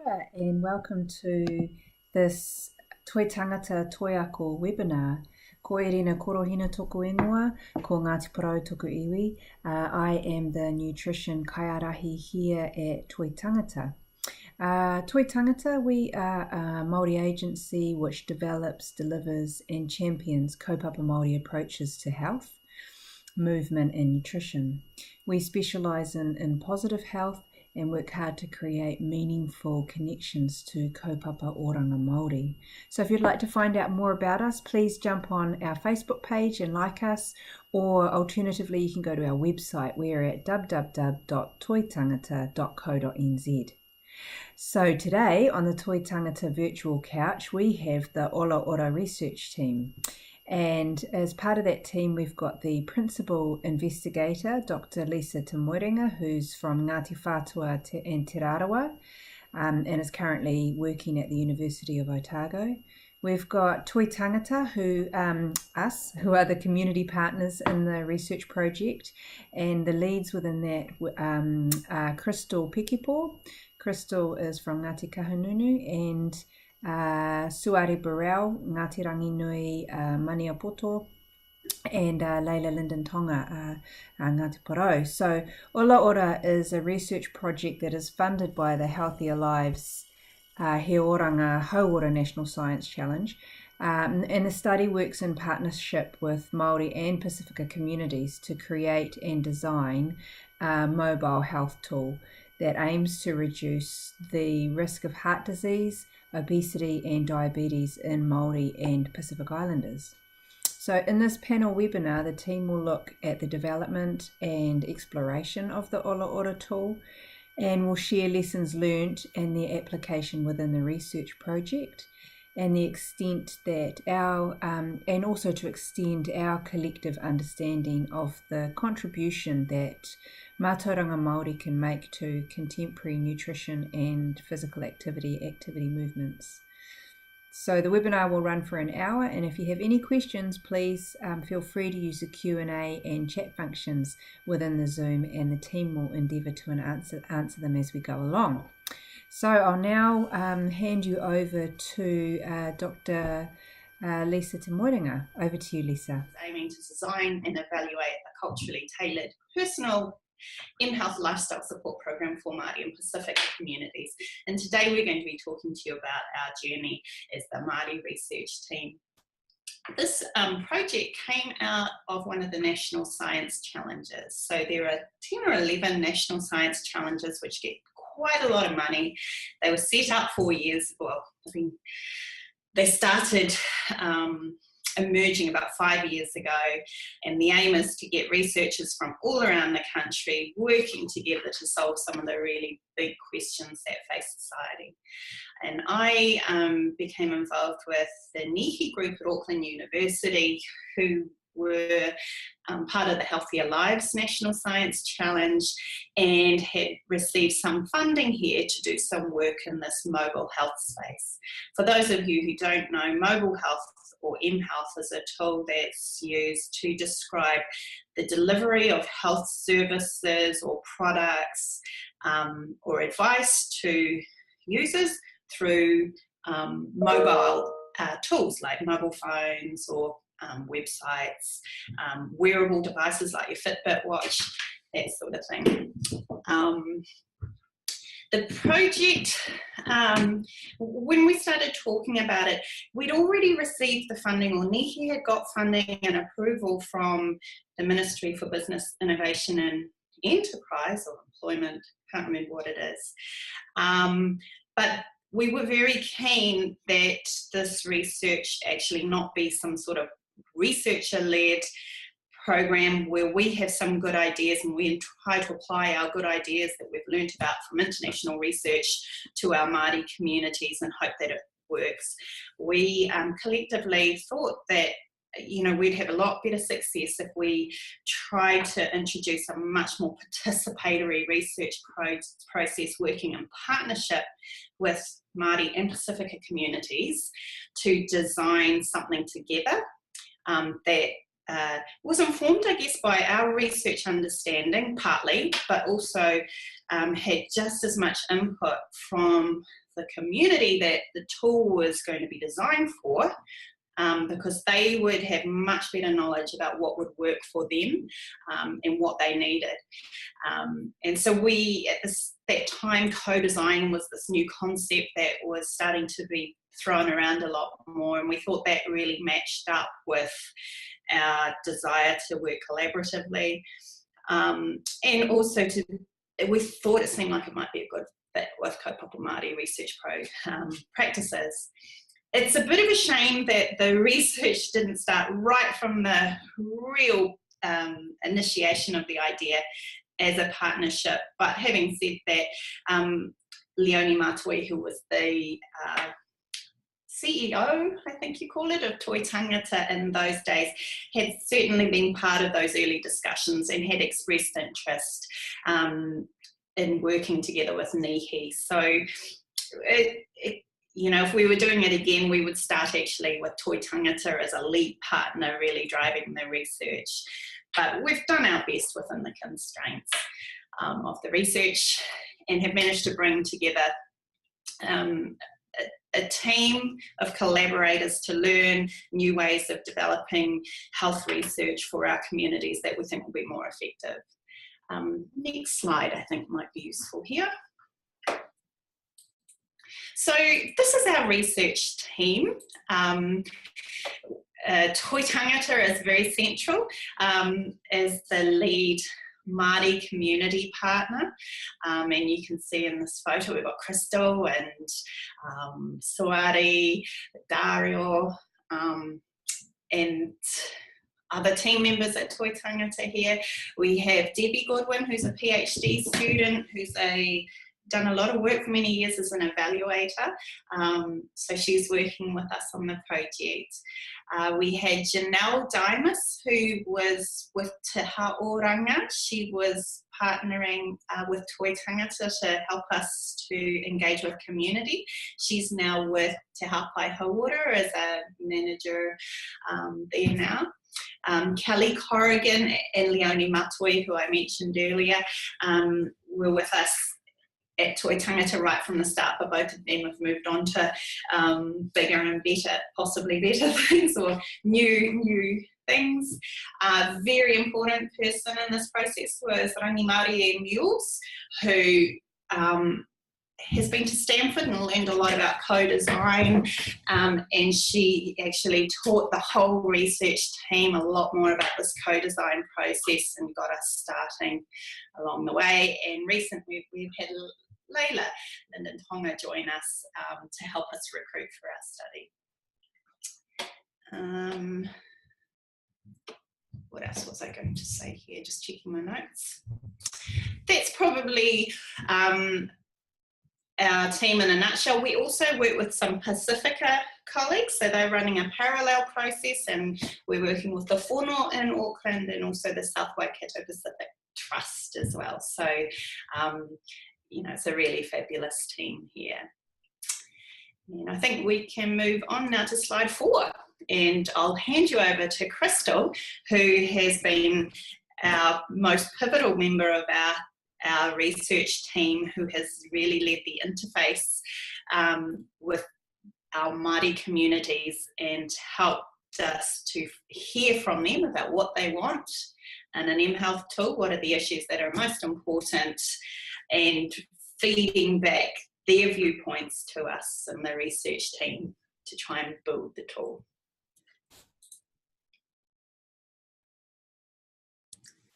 Ora, and welcome to this Toi Tangata Toi Ako webinar. Ko Irina Korohina toko ingoa, ko Ngāti Porou toko iwi. I am the nutrition kaiarahi here at Toi Tangata. Toi Tangata, we are a Maori agency which develops, delivers and champions kaupapa Maori approaches to health, movement and nutrition. We specialise in positive health and work hard to create meaningful connections to kaupapa oranga Māori. So if you'd like to find out more about us, please jump on our Facebook page and like us, or alternatively you can go to our website. We're at www.toitangata.co.nz. So today on the Toi Tangata virtual couch we have the Ola Ora research team. And as part of that team, we've got the principal investigator, Dr. Lisa Tamorenga, who's from Ngāti Whātua and Te Rarawa, and is currently working at the University of Otago. We've got Toi Tangata, who are the community partners in the research project, and the leads within that are Crystal Pekipo. Crystal is from Ngāti Kahungunu, and Suare Burrell, Ngāti Ranginui, Maniapoto, and Leila Linden Tonga, Ngāti Porou. So Ola Ora is a research project that is funded by the Healthier Lives He Oranga Hauora National Science Challenge, and the study works in partnership with Maori and Pacifica communities to create and design a mobile health tool that aims to reduce the risk of heart disease, obesity and diabetes in Maori and Pacific Islanders. So in this panel webinar, the team will look at the development and exploration of the Ola Ora tool, and will share lessons learned and their application within the research project, and the extent that and also to extend our collective understanding of the contribution that mātauranga Māori can make to contemporary nutrition and physical activity movements. So the webinar will run for an hour, and if you have any questions, please feel free to use the Q&A and chat functions within the Zoom, and the team will endeavour to answer them as we go along. So I'll now hand you over to Dr. Lisa Tamorenga. Over to you, Lisa. Aiming to design and evaluate a culturally tailored, personal in-health lifestyle support program for Māori and Pacific communities. And today we're going to be talking to you about our journey as the Māori research team. This project came out of one of the national science challenges. So there are 10 or 11 national science challenges which get quite a lot of money. They were set up 4 years, well, I think they started emerging about 5 years ago, and the aim is to get researchers from all around the country working together to solve some of the really big questions that face society. And I became involved with the NIHI group at Auckland University, who were part of the Healthier Lives National Science Challenge, and had received some funding here to do some work in this mobile health space. For those of you who don't know, mobile health or mHealth is a tool that's used to describe the delivery of health services or products or advice to users through mobile tools like mobile phones or websites, wearable devices like your Fitbit watch, that sort of thing. The project, when we started talking about it, we'd already received the funding, or NIHI had got funding and approval from the Ministry for Business, Innovation and Enterprise, or Employment, can't remember what it is. But we were very keen that this research actually not be some sort of researcher-led program where we have some good ideas and we try to apply our good ideas that we've learned about from international research to our Māori communities and hope that it works. We collectively thought that we'd have a lot better success if we tried to introduce a much more participatory research process working in partnership with Māori and Pacifica communities to design something together that was informed, I guess, by our research understanding, partly, but also had just as much input from the community that the tool was going to be designed for, because they would have much better knowledge about what would work for them and what they needed. And so we, at that time, co-design was this new concept that was starting to be thrown around a lot more, and we thought that really matched up with our desire to work collaboratively, and also we thought it seemed like it might be a good fit with Kaupapa Māori research practices. It's a bit of a shame that the research didn't start right from the real initiation of the idea as a partnership, but having said that, Leonie Matui, who was the CEO, I think you call it, of Toi Tangata in those days, had certainly been part of those early discussions and had expressed interest in working together with Nihi. So, you know, if we were doing it again, we would start actually with Toi Tangata as a lead partner, really driving the research. But we've done our best within the constraints of the research and have managed to bring together a team of collaborators to learn new ways of developing health research for our communities that we think will be more effective. Next slide, I think, might be useful here. So this is our research team. Toi Tangata is very central as the lead Māori community partner, and you can see in this photo we've got Crystal and Soari, Dario, and other team members at Toi Tangata here. We have Debbie Goodwin, who's a PhD student, who's done a lot of work for many years as an evaluator, so she's working with us on the project. We had Janelle Dimas, who was with Te Haoranga. She was partnering with Toi Tangata to help us to engage with community. She's now with Te Hapai Hauora as a manager there now. Kelly Corrigan and Leonie Matui, who I mentioned earlier, were with us at Toi Tangata right from the start, but both of them have moved on to bigger and better, possibly better things, or new things. A very important person in this process was Rangi Maori Mules, who has been to Stanford and learned a lot about co-design, and she actually taught the whole research team a lot more about this co-design process and got us starting along the way. And recently we've had Leila Lindentonga join us to help us recruit for our study. What else was I going to say here? Just checking my notes. That's probably our team in a nutshell. We also work with some Pacifica colleagues, so they're running a parallel process, and we're working with the Whono in Auckland and also the South Waikato Pacific Trust as well. So, you know, it's a really fabulous team here. And I think we can move on now to slide 4, and I'll hand you over to Crystal, who has been our most pivotal member of our research team, who has really led the interface with our Māori communities and helped us to hear from them about what they want in an mHealth tool, what are the issues that are most important, and feeding back their viewpoints to us and the research team to try and build the tool.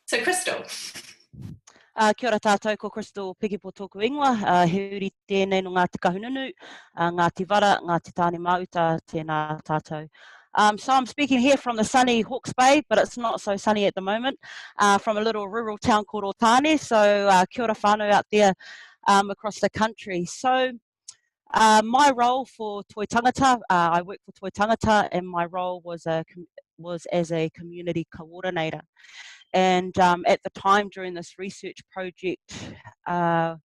So Crystal. Kia ora tātou, ko Crystal Piki po tōku ingoa, he uri tēnei no ngā te kahununu, ngā te wara, ngā te tāne mauta, tēnā tātou. So I'm speaking here from the sunny Hawke's Bay, but it's not so sunny at the moment, from a little rural town called Otane, so kia ora whānau out there across the country. So my role for Toi Tangata, I work for Toi Tangata, and my role was as a community coordinator. And at the time during this research project, I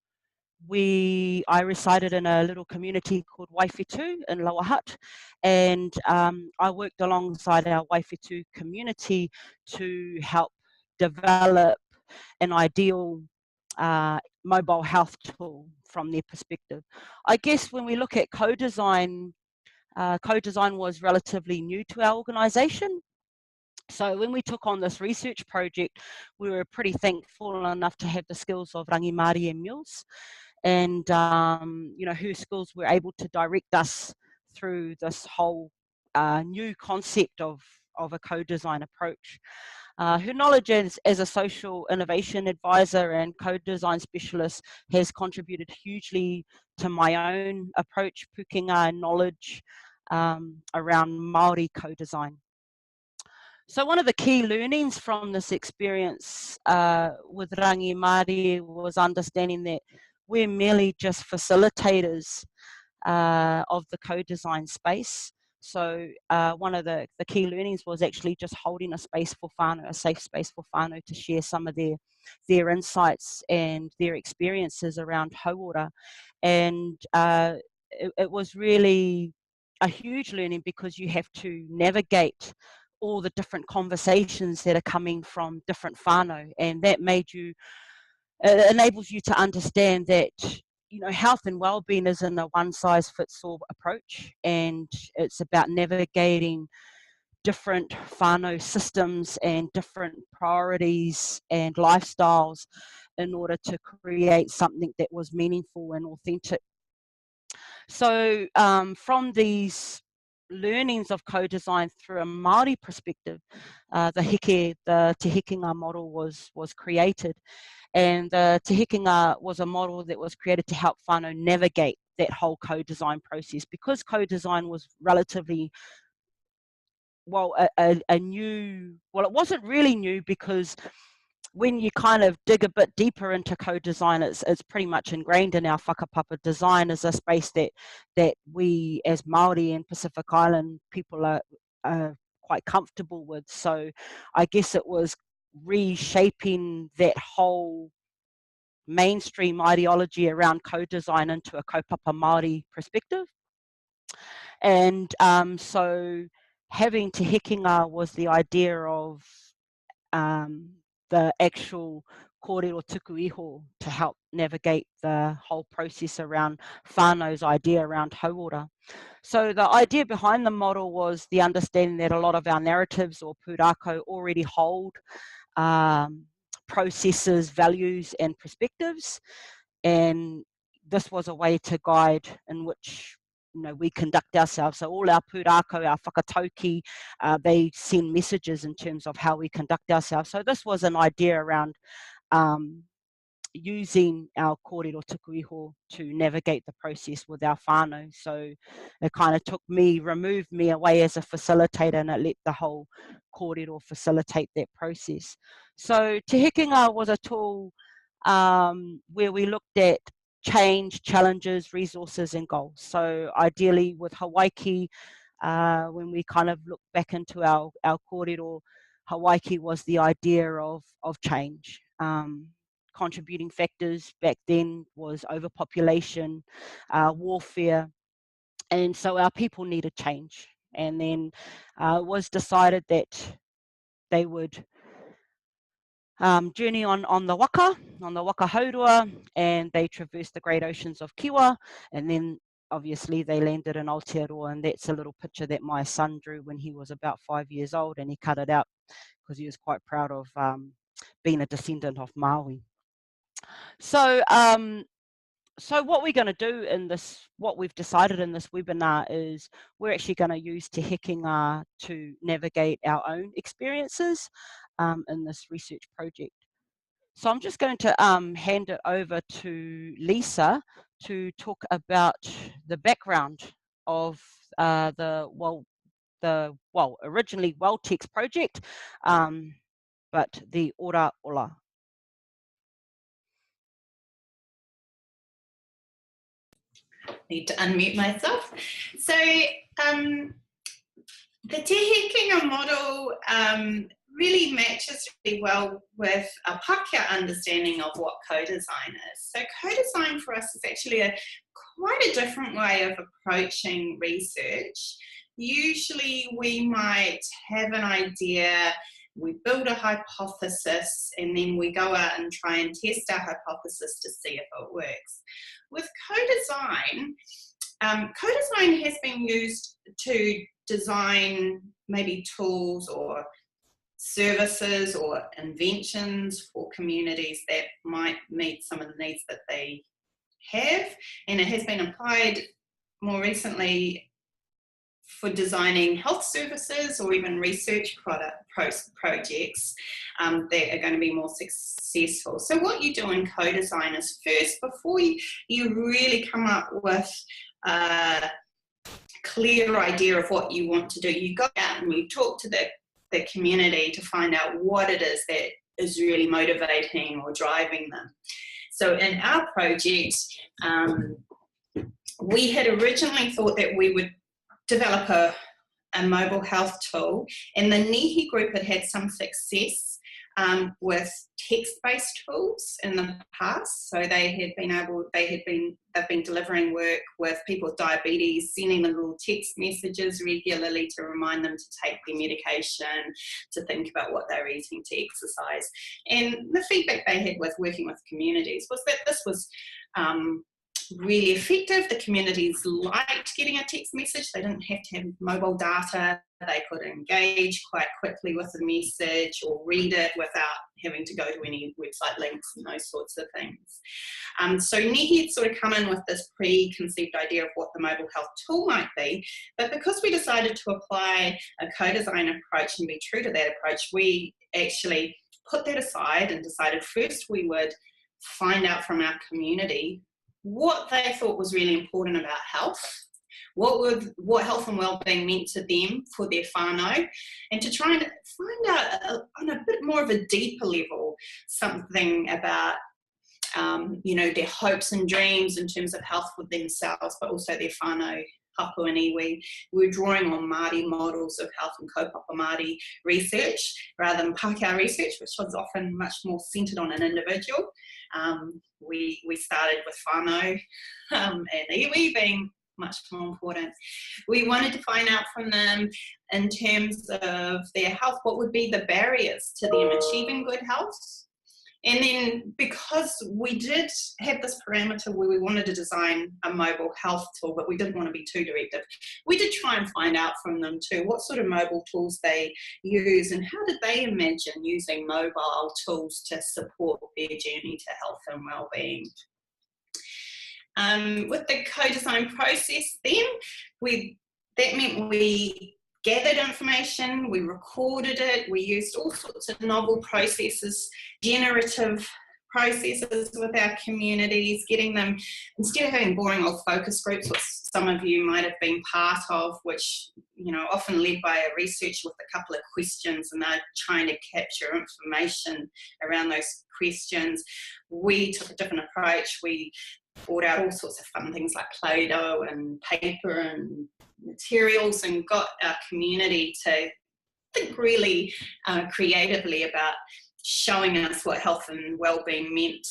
resided in a little community called Waiwhetu in Lower Hutt, and I worked alongside our Waiwhetu community to help develop an ideal mobile health tool from their perspective. I guess when we look at co-design, co-design was relatively new to our organisation. So when we took on this research project, we were pretty thankful enough to have the skills of Rangi Māori and Mills, and you know, her skills were able to direct us through this whole new concept of a co-design approach. Her knowledge as a social innovation advisor and co-design specialist has contributed hugely to my own approach, Hekenga knowledge around Maori co-design. So one of the key learnings from this experience with Rangi Māori was understanding that we're merely just facilitators of the co-design space. So one of the key learnings was actually just holding a space for whānau, a safe space for whānau to share some of their insights and their experiences around hauora. And it was really a huge learning, because you have to navigate all the different conversations that are coming from different whānau, and that made you, it enables you to understand that, you know, health and well-being isn't a one-size-fits-all approach, and it's about navigating different whānau systems and different priorities and lifestyles in order to create something that was meaningful and authentic. So from these learnings of co-design through a Māori perspective, the Te Hekenga model was created. And the Te Hekenga was a model that was created to help whānau navigate that whole co-design process, because co-design was relatively, well, a new, well, it wasn't really new, because when you kind of dig a bit deeper into co-design, it's pretty much ingrained in our whakapapa. Design is a space that we as Māori and Pacific Island people are quite comfortable with. So I guess it was reshaping that whole mainstream ideology around co-design into a kaupapa Māori perspective. And so having Te Hekenga was the idea of the actual kōrero tuku iho to help navigate the whole process around whānau's idea around hauora. So the idea behind the model was the understanding that a lot of our narratives or pūrākau already hold processes, values and perspectives, and this was a way to guide in which, you know, we conduct ourselves. So all our pūrākau, our whakatauki, they send messages in terms of how we conduct ourselves. So this was an idea around using our kōrero tuku iho to navigate the process with our whānau. So it kind of removed me away as a facilitator, and it let the whole kōrero facilitate that process. So Te Hekenga was a tool where we looked at change, challenges, resources and goals. So ideally with Hawaii, when we kind of look back into our kōrero, Hawaii was the idea of change. Contributing factors back then was overpopulation, warfare, and so our people needed change. And then it was decided that they would journey on the waka haurua, and they traversed the great oceans of Kiwa, and then obviously they landed in Aotearoa, and that's a little picture that my son drew when he was about 5 years old, and he cut it out because he was quite proud of being a descendant of Maui. So so what we're going to do in this, what we've decided in this webinar, is we're actually going to use Te Hekenga to navigate our own experiences in this research project. So I'm just going to hand it over to Lisa to talk about the background of originally WellText project, but the Ora Ola. Need to unmute myself. So the Te Hekenga model really matches really well with our Pākehā understanding of what co-design is. So co-design for us is actually quite a different way of approaching research. Usually we might have an idea we build a hypothesis, and then we go out and try and test our hypothesis to see if it works. With co-design, co-design has been used to design maybe tools or services or inventions for communities that might meet some of the needs that they have, and it has been applied more recently for designing health services or even research projects that are going to be more successful. So what you do in co-design is first, before you really come up with a clear idea of what you want to do, you go out and you talk to the community to find out what it is that is really motivating or driving them. So in our project, we had originally thought that we would develop a mobile health tool, and the NIHI group had some success with text-based tools in the past. So they've been delivering work with people with diabetes, sending them little text messages regularly to remind them to take their medication, to think about what they're eating, to exercise. And the feedback they had with working with communities was that this was really effective. The communities liked getting a text message. They didn't have to have mobile data. They could engage quite quickly with the message or read it without having to go to any website links and those sorts of things. So NIHI had sort of come in with this preconceived idea of what the mobile health tool might be, but because we decided to apply a co-design approach and be true to that approach, we actually put that aside and decided first we would find out from our community what they thought was really important about health, what health and wellbeing meant to them for their whānau, and to try and find out on a bit more of a deeper level something about their hopes and dreams in terms of health for themselves, but also their whānau, hapu and iwi. We're drawing on Māori models of health and kaupapa Māori research rather than Pākehā research, which was often much more centred on an individual. We started with whānau and iwi being much more important. We wanted to find out from them in terms of their health, what would be the barriers to them achieving good health. And then because we did have this parameter where we wanted to design a mobile health tool, but we didn't want to be too directive, we did try and find out from them too what sort of mobile tools they use and how did they imagine using mobile tools to support their journey to health and well-being. With the co-design process then, that meant we gathered information, we recorded it, we used all sorts of novel processes, generative processes with our communities, getting them, instead of having boring old focus groups, which some of you might have been part of, which, often led by a researcher with a couple of questions and they're trying to capture information around those questions. We took a different approach. We brought out all sorts of fun things like Play-Doh and paper and materials and got our community to think really creatively about showing us what health and well-being meant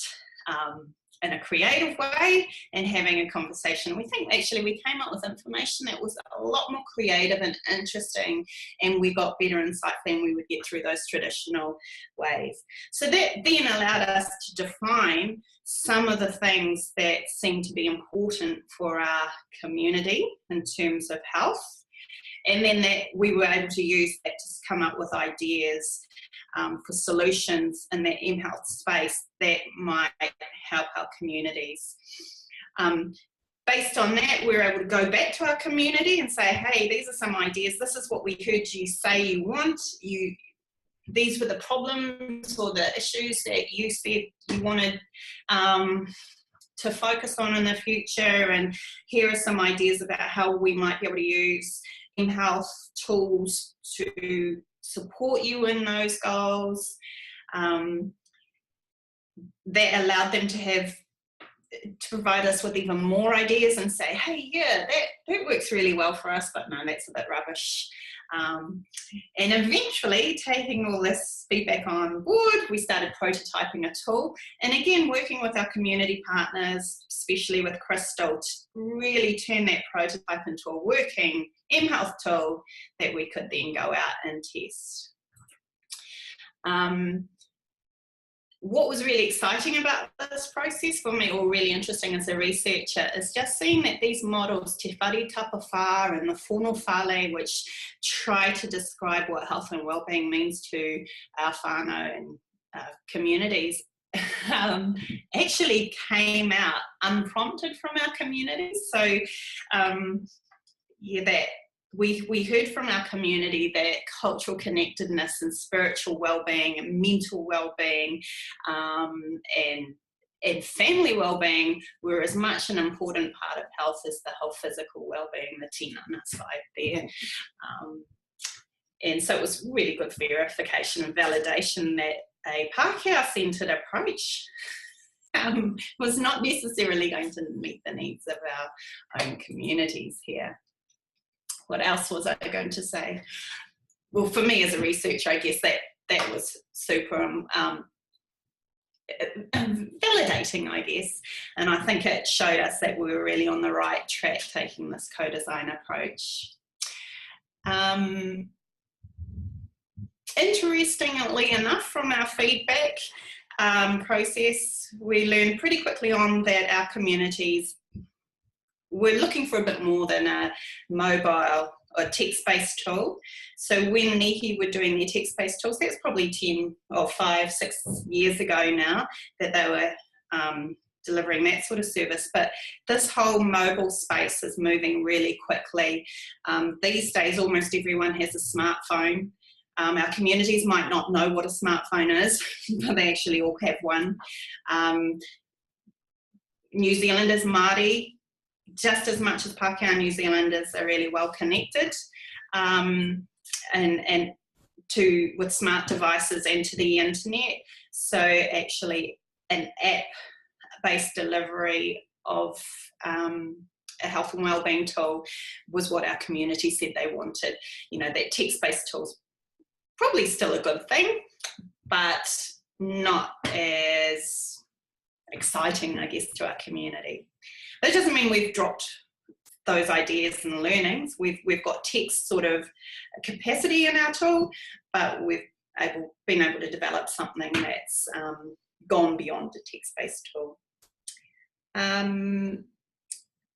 in a creative way and having a conversation. We think actually we came up with information that was a lot more creative and interesting, and we got better insight than we would get through those traditional ways. So that then allowed us to define some of the things that seem to be important for our community in terms of health, and then that we were able to use that to come up with ideas for solutions in the mHealth space that might help our communities. Based on that, we were able to go back to our community and say, hey, these are some ideas. This is what we heard you say you want. These were the problems or the issues that you said you wanted to focus on in the future. And here are some ideas about how we might be able to use mHealth tools to support you in those goals. That allowed them to provide us with even more ideas and say, hey, yeah, that works really well for us, but no, that's a bit rubbish. And eventually, taking all this feedback on board, we started prototyping a tool. And again, working with our community partners, especially with Crystal, to really turn that prototype into a working mHealth tool that we could then go out and test. What was really exciting about this process for me, or really interesting as a researcher, is just seeing that these models, Te Whare Tapawha and the Whono Whale, which try to describe what health and wellbeing means to our whānau and communities, actually came out unprompted from our communities. So that we heard from our community that cultural connectedness and spiritual well-being and mental well-being and family well-being were as much an important part of health as the whole physical well-being, the tinana side there. And so it was really good verification and validation that a Pākehā-centred approach was not necessarily going to meet the needs of our own communities here. What else was I going to say? Well, for me as a researcher, I guess that was super validating, I guess. And I think it showed us that we were really on the right track taking this co-design approach. Interestingly enough, from our feedback process, we learned pretty quickly on that our communities we're looking for a bit more than a mobile or text-based tool. So when Nihi were doing their text-based tools, that's probably 10 or 5, 6 years ago now that they were delivering that sort of service. But this whole mobile space is moving really quickly. These days, almost everyone has a smartphone. Our communities might not know what a smartphone is, but they actually all have one. New Zealanders, Māori, just as much as Pākehā New Zealanders are really well connected and with smart devices and to the internet. So actually an app-based delivery of a health and wellbeing tool was what our community said they wanted. You know, that text-based tool's probably still a good thing, but not as exciting, I guess, to our community. That doesn't mean we've dropped those ideas and learnings. We've got text sort of capacity in our tool, but we've been able to develop something that's gone beyond a text-based tool.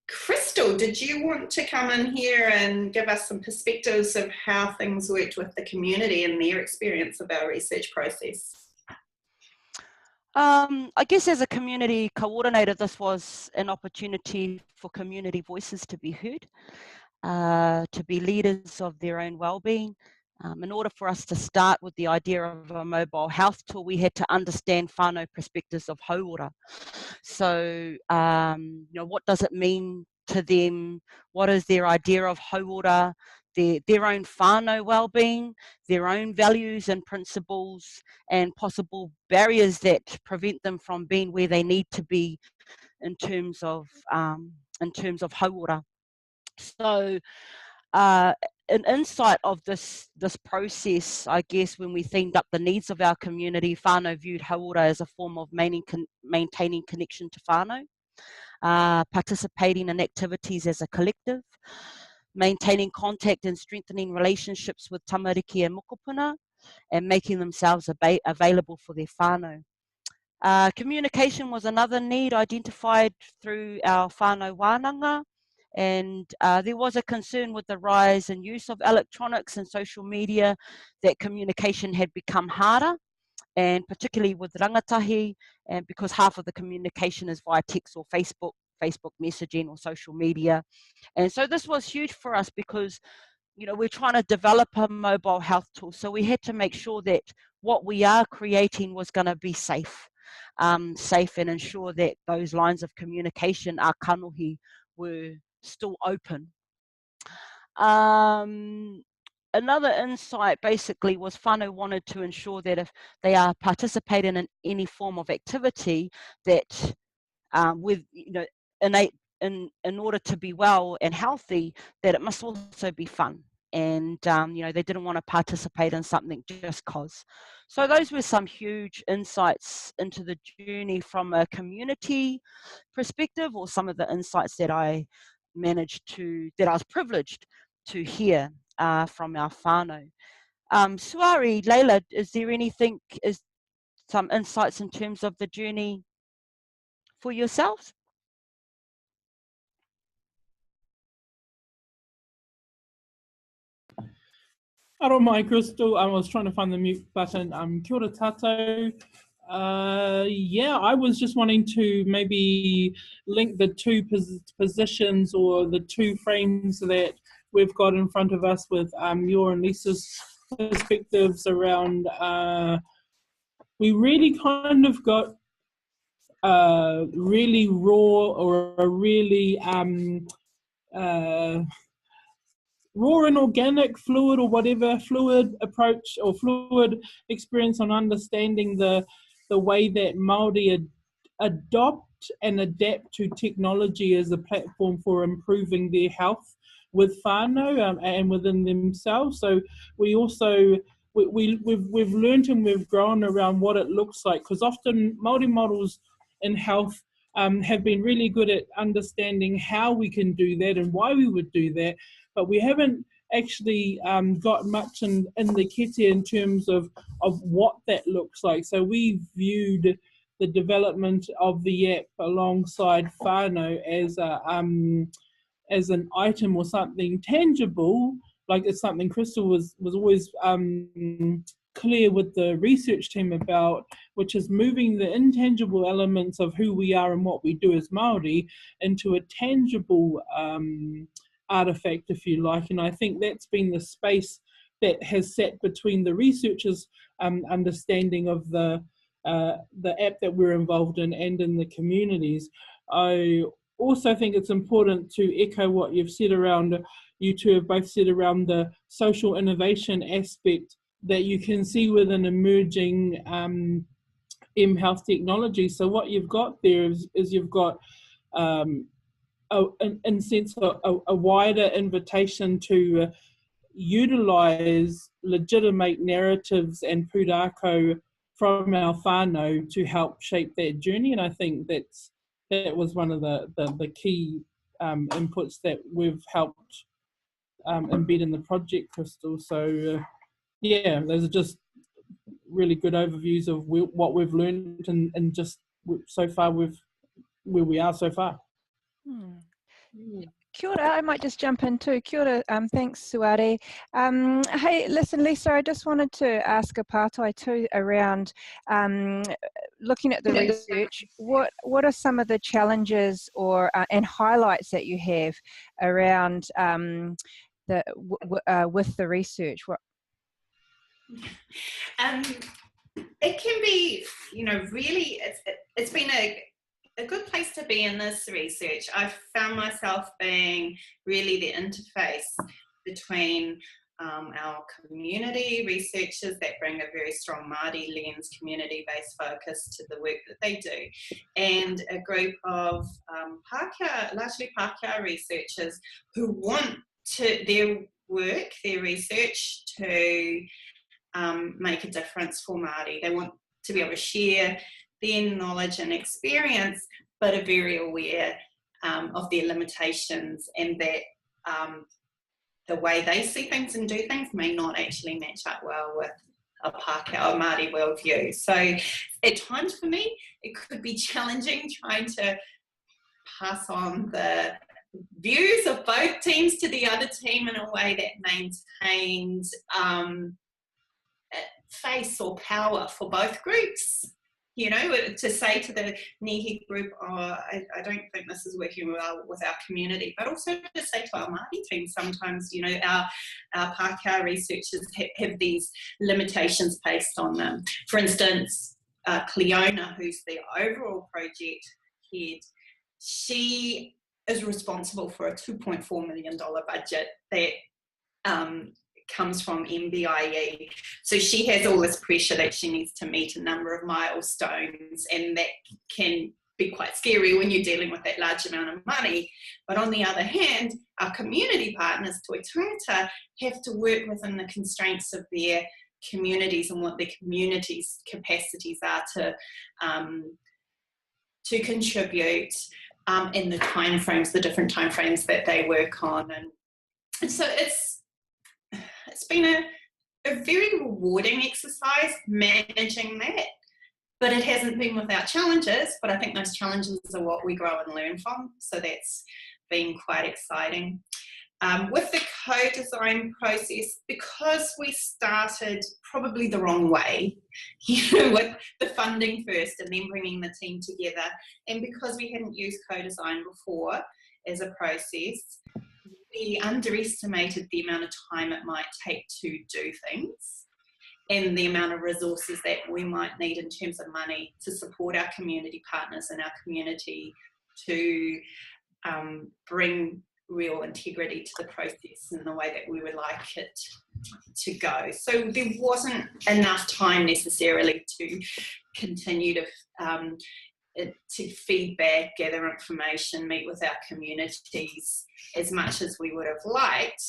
Crystal, did you want to come in here and give us some perspectives of how things worked with the community and their experience of our research process? I guess as a community coordinator, this was an opportunity for community voices to be heard, to be leaders of their own wellbeing. In order for us to start with the idea of a mobile health tool, we had to understand whānau perspectives of hauora. So, you know, what does it mean to them? What is their idea of hauora? Their own whānau well-being, their own values and principles, and possible barriers that prevent them from being where they need to be in terms of hauora. So, an insight of this process, I guess, when we themed up the needs of our community, whānau viewed hauora as a form of maintaining connection to whānau, participating in activities as a collective, maintaining contact and strengthening relationships with tamariki and mokopuna, and making themselves available for their whānau. Communication was another need identified through our whānau wānanga, and there was a concern with the rise and use of electronics and social media that communication had become harder, and particularly with rangatahi, and because half of the communication is via text or Facebook messaging or social media. And so this was huge for us because, you know, we're trying to develop a mobile health tool. So we had to make sure that what we are creating was going to be safe and ensure that those lines of communication, our kanohi, were still open. Another insight basically was whānau wanted to ensure that if they are participating in any form of activity, that with, you know, in order to be well and healthy, that it must also be fun. And, you know, they didn't want to participate in something just cause. So those were some huge insights into the journey from a community perspective, or some of the insights that I was privileged to hear from our whānau. Suari, Leila, is there anything, is some insights in terms of the journey for yourselves? Aro mai, Crystal. I was trying to find the mute button. Kia ora tātou. Yeah, I was just wanting to maybe link the two positions or the two frames that we've got in front of us with your and Lisa's perspectives around. We really kind of got really raw or a really raw and organic, fluid or whatever, fluid approach or fluid experience on understanding the way that Māori adopt and adapt to technology as a platform for improving their health with whānau and within themselves. So we also we've learned and we've grown around what it looks like, because often Māori models in health have been really good at understanding how we can do that and why we would do that, but we haven't actually got much in the kete in terms of what that looks like. So we viewed the development of the app alongside whānau as an item or something tangible, like it's something Crystal was always clear with the research team about, which is moving the intangible elements of who we are and what we do as Māori into a tangible artifact, if you like. And I think that's been the space that has sat between the researchers' understanding of the app that we're involved in and in the communities. I also think it's important to echo what you've said around, you two have both said around the social innovation aspect that you can see with an emerging health technology. So what you've got there is you've got in a sense a wider invitation to utilise legitimate narratives and pūrākau from our whānau to help shape that journey. And I think that was one of the key inputs that we've helped embed in the project, Crystal. So yeah, those are just really good overviews of what we've learned and just so far where we are so far. Kia ora, I might just jump in too. Kia ora, thanks Suari. Hey, listen Lisa, I just wanted to ask a pātai too around looking at the research. What are some of the challenges or and highlights that you have around with the research? It can be, really, it's been a good place to be in this research. I've found myself being really the interface between our community researchers that bring a very strong Māori lens, community-based focus to the work that they do, and a group of largely Pākehā researchers who want their research to make a difference for Māori. They want to be able to share their knowledge and experience, but are very aware of their limitations and that the way they see things and do things may not actually match up well with a Pākehā or Māori worldview. So at times for me, it could be challenging trying to pass on the views of both teams to the other team in a way that maintains face or power for both groups. To say to the Nihi group, I don't think this is working well with our community, but also to say to our Māori team, sometimes, our Pākehā researchers have these limitations placed on them. For instance, Cleona, who's the overall project head, she is responsible for a $2.4 million budget that comes from MBIE. So she has all this pressure that she needs to meet a number of milestones, and that can be quite scary when you're dealing with that large amount of money. But on the other hand, our community partners, Toi Tangata, have to work within the constraints of their communities and what their communities' capacities are to contribute in the timeframes, the different timeframes that they work on. And so it's been a very rewarding exercise managing that. But it hasn't been without challenges, but I think those challenges are what we grow and learn from. So that's been quite exciting. With the co-design process, because we started probably the wrong way, with the funding first and then bringing the team together, and because we hadn't used co-design before as a process, we underestimated the amount of time it might take to do things, and the amount of resources that we might need in terms of money to support our community partners and our community to bring real integrity to the process in the way that we would like it to go. So there wasn't enough time necessarily to continue to feedback, gather information, meet with our communities as much as we would have liked.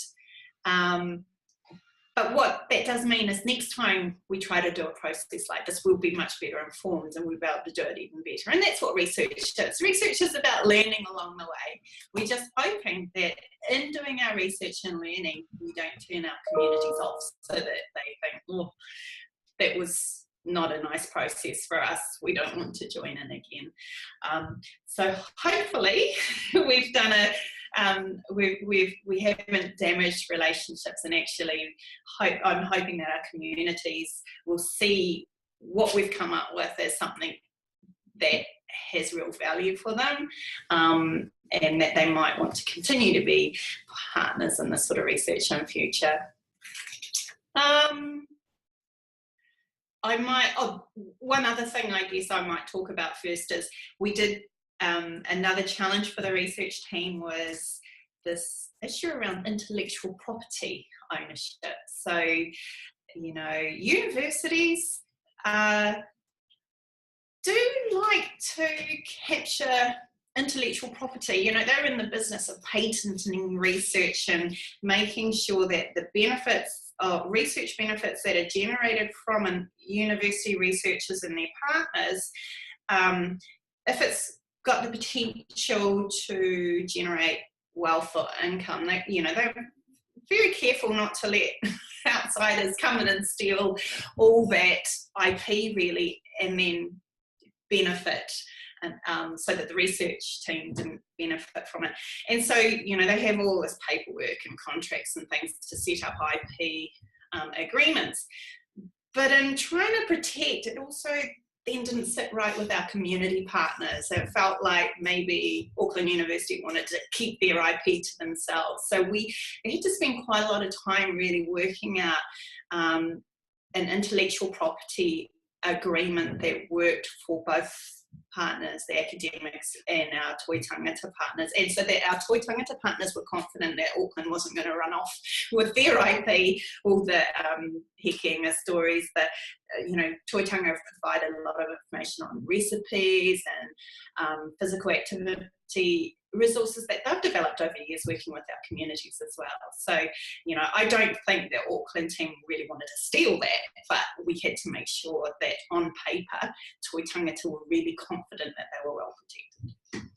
But what that does mean is next time we try to do a process like this, we'll be much better informed and we'll be able to do it even better. And that's what research does. Research is about learning along the way. We're just hoping that in doing our research and learning, we don't turn our communities off so that they think, oh, that was not a nice process for us. We don't want to join in again. So hopefully we've done we haven't damaged relationships, and actually I'm hoping that our communities will see what we've come up with as something that has real value for them, and that they might want to continue to be partners in this sort of research in future. One other thing I guess I might talk about first is we did another challenge for the research team was this issue around intellectual property ownership. So, you know, universities do like to capture intellectual property. You know, they're in the business of patenting research and making sure that the benefits, research benefits that are generated from university researchers and their partners, if it's got the potential to generate wealth or income, they're very careful not to let outsiders come in and steal all that IP really and then benefit, and so that the research team didn't benefit from it. And so, you know, they have all this paperwork and contracts and things to set up IP agreements. But in trying to protect, it also then didn't sit right with our community partners. It felt like maybe Auckland University wanted to keep their IP to themselves. So we had to spend quite a lot of time really working out an intellectual property agreement that worked for both partners, the academics and our Toi Tangata partners, and so that our Toi Tangata partners were confident that Auckland wasn't going to run off with their IP, all the Hekenga stories. That you know, Toi Tanga have provided a lot of information on recipes and physical activity resources that they've developed over years working with our communities as well. So, you know, I don't think the Auckland team really wanted to steal that, but we had to make sure that on paper, Toi Tangata were really confident that they were well protected.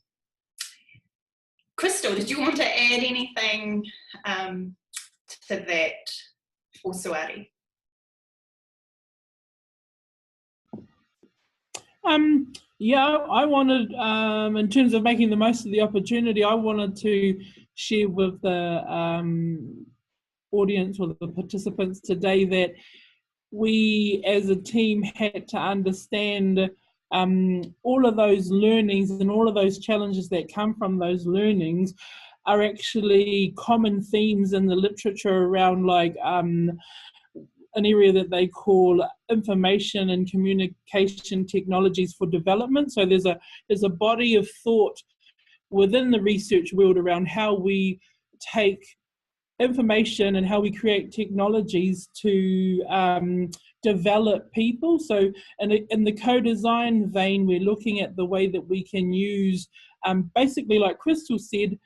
Crystal, did you want to add anything to that, or Suari? Yeah, I wanted, in terms of making the most of the opportunity, I wanted to share with the audience or the participants today that we as a team had to understand all of those learnings and all of those challenges that come from those learnings are actually common themes in the literature around, like, an area that they call information and communication technologies for development. So there's a body of thought within the research world around how we take information and how we create technologies to develop people. So in the co-design vein, we're looking at the way that we can use, basically like Crystal said,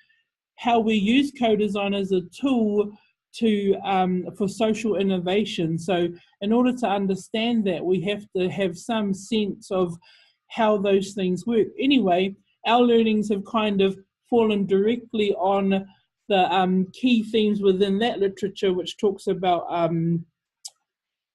how we use co-design as a tool to for social innovation. So in order to understand that, we have to have some sense of how those things work. Anyway, our learnings have kind of fallen directly on the key themes within that literature, which talks about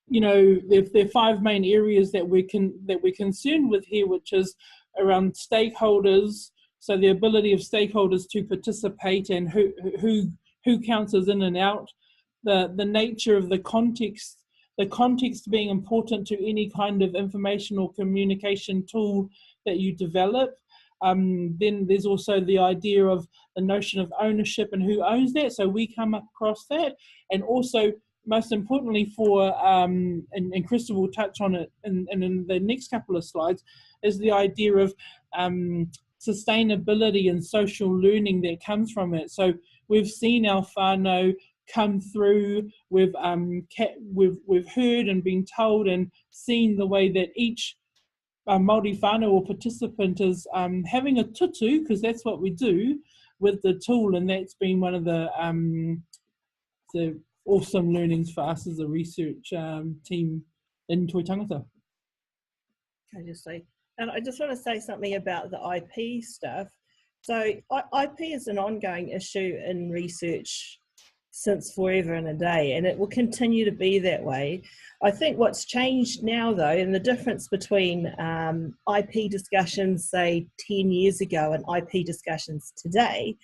there are 5 main areas that we're concerned with here, which is around stakeholders. So the ability of stakeholders to participate and who counts as in and out, the nature of the context being important to any kind of information or communication tool that you develop. Then there's also the idea of the notion of ownership and who owns that. So we come across that, and also most importantly and Crystal will touch on it in the next couple of slides, is the idea of sustainability and social learning that comes from it. So we've seen our whānau come through, we've heard and been told and seen the way that each Māori whānau or participant is having a tutu, because that's what we do with the tool, and that's been one of the awesome learnings for us as a research team in Toi Tangata. And I just want to say something about the IP stuff. So IP is an ongoing issue in research since forever and a day, and it will continue to be that way. I think what's changed now, though, and the difference between IP discussions, say, 10 years ago and IP discussions today,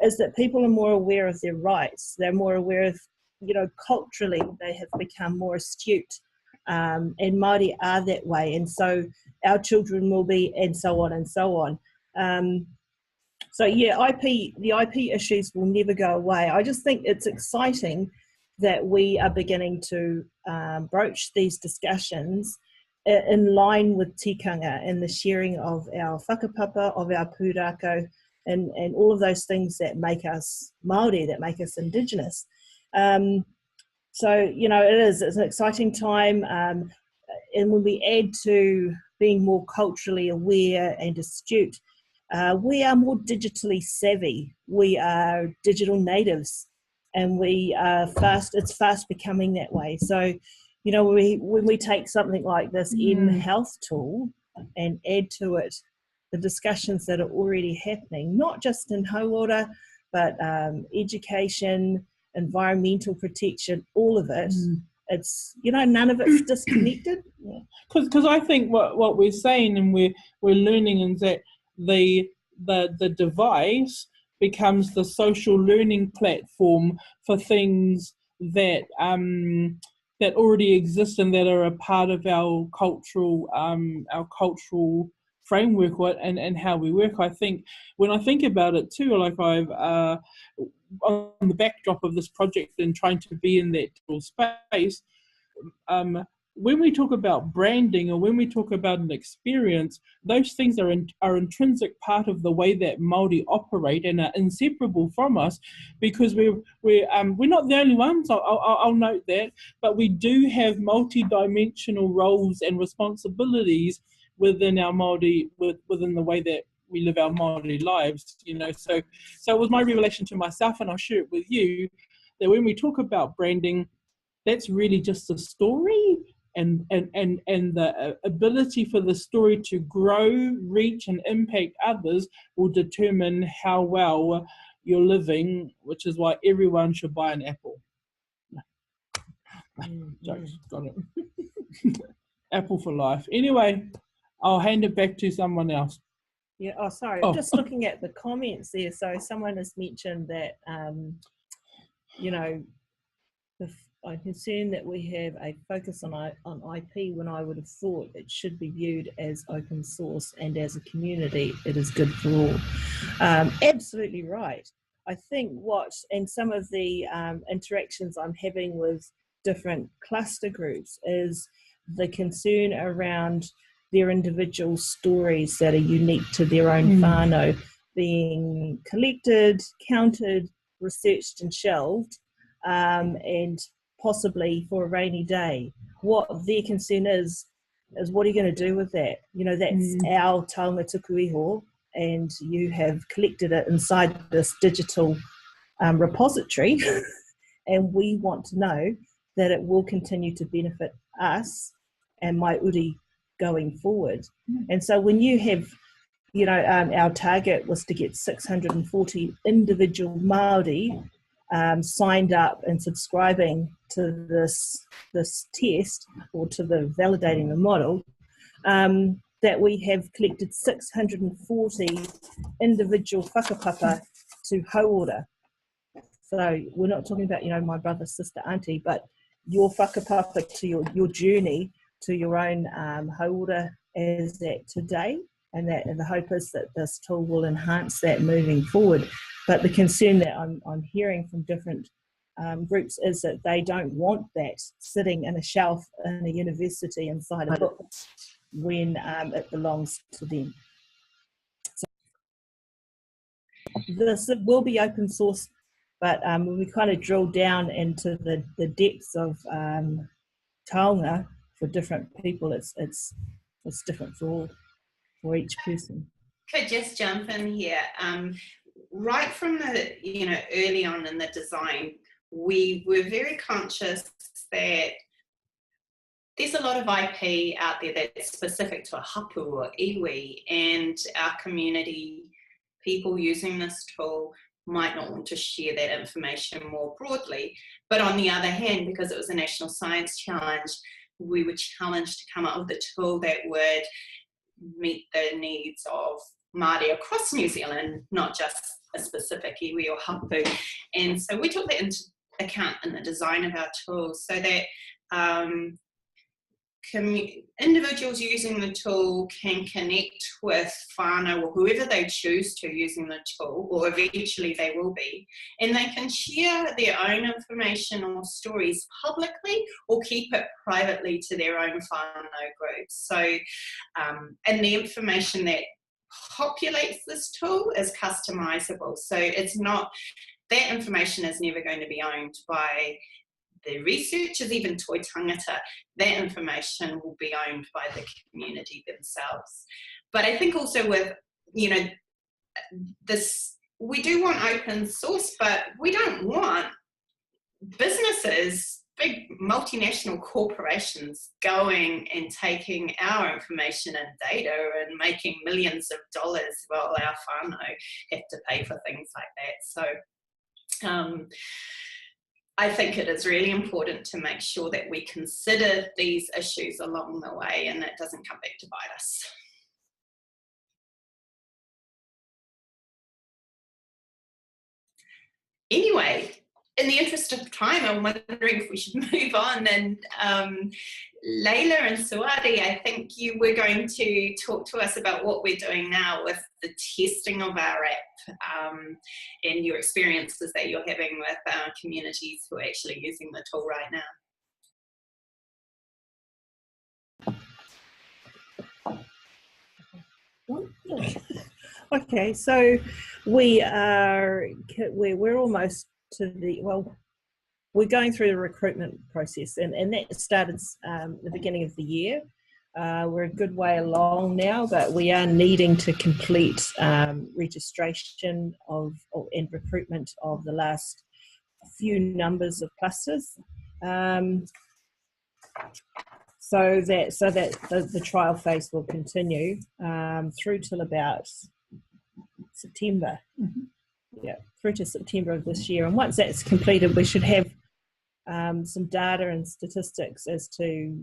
is that people are more aware of their rights. They're more aware of, culturally, they have become more astute. And Māori are that way, and so our children will be, and so on and so on. So yeah, the IP issues will never go away. I just think it's exciting that we are beginning to broach these discussions in line with tikanga and the sharing of our whakapapa, of our pūrākau, and all of those things that make us Māori, that make us Indigenous. So, it's an exciting time. And when we add to being more culturally aware and astute, we are more digitally savvy. We are digital natives, and we are it's fast becoming that way. So, when we take something like this in-health tool and add to it the discussions that are already happening, not just in hauora, but education, environmental protection, all of it, it's, none of it's disconnected. Because I think what we're saying and we're learning is that the device becomes the social learning platform for things that that already exist and that are a part of our cultural framework and how we work. I think when I think about it too, like I've on the backdrop of this project and trying to be in that space, when we talk about branding or when we talk about an experience, those things are intrinsic part of the way that Māori operate and are inseparable from us, because we're not the only ones. I'll note that, but we do have multi-dimensional roles and responsibilities within our Māori, within the way that we live our Māori lives. So it was my revelation to myself, and I'll share it with you, that when we talk about branding, that's really just a story, and the ability for the story to grow, reach, and impact others will determine how well you're living, which is why everyone should buy an apple. Jokes, got it. Apple for life. Anyway, I'll hand it back to someone else. Yeah, sorry, just looking at the comments there. So someone has mentioned that, I'm concerned that we have a focus on IP when I would have thought it should be viewed as open source, and as a community, it is good for all. Absolutely right. I think and some of the interactions I'm having with different cluster groups is the concern around their individual stories that are unique to their own whānau being collected, counted, researched and shelved, and possibly for a rainy day. What their concern is what are you going to do with that? That's our taonga tuku iho, and you have collected it inside this digital repository, and we want to know that it will continue to benefit us and mai uri going forward. And so when you have, our target was to get 640 individual Māori signed up and subscribing to this test, or to the validating the model, that we have collected 640 individual whakapapa to hauora. So we're not talking about, my brother, sister, auntie, but your whakapapa to your journey to your own hauora as at today. And the hope is that this tool will enhance that moving forward. But the concern that I'm hearing from different groups is that they don't want that sitting in a shelf in a university inside a book when it belongs to them. So this will be open source, but when we kind of drill down into the depths of taonga for different people, it's different for each person. Could just jump in here. Right from the, early on in the design, we were very conscious that there's a lot of IP out there that's specific to a hapu or iwi, and our community, people using this tool, might not want to share that information more broadly. But on the other hand, because it was a National Science Challenge, we were challenged to come up with a tool that would meet the needs of Māori across New Zealand, not just a specific iwi or hapu. And so we took that into account in the design of our tools, so that individuals using the tool can connect with whānau or whoever they choose to using the tool, or eventually they will be, and they can share their own information or stories publicly or keep it privately to their own whānau groups. So, and the information that populates this tool is customizable. So it's not, that information is never going to be owned by the researchers, even toi tangata. That information will be owned by the community themselves. But I think also with, this, we do want open source, but we don't want businesses, big multinational corporations, going and taking our information and data and making millions of dollars while our whānau have to pay for things like that. So I think it is really important to make sure that we consider these issues along the way, and it doesn't come back to bite us. Anyway, in the interest of time, I'm wondering if we should move on. And Leila and Suadi, I think you were going to talk to us about what we're doing now with the testing of our app, and your experiences that you're having with our communities who are actually using the tool right now. Okay, so we're almost to we're going through the recruitment process, and that started the beginning of the year. We're a good way along now, but we are needing to complete registration and recruitment of the last few numbers of clusters, so that the trial phase will continue through till about September. Mm-hmm. Yeah, through to September of this year. And once that's completed, we should have some data and statistics as to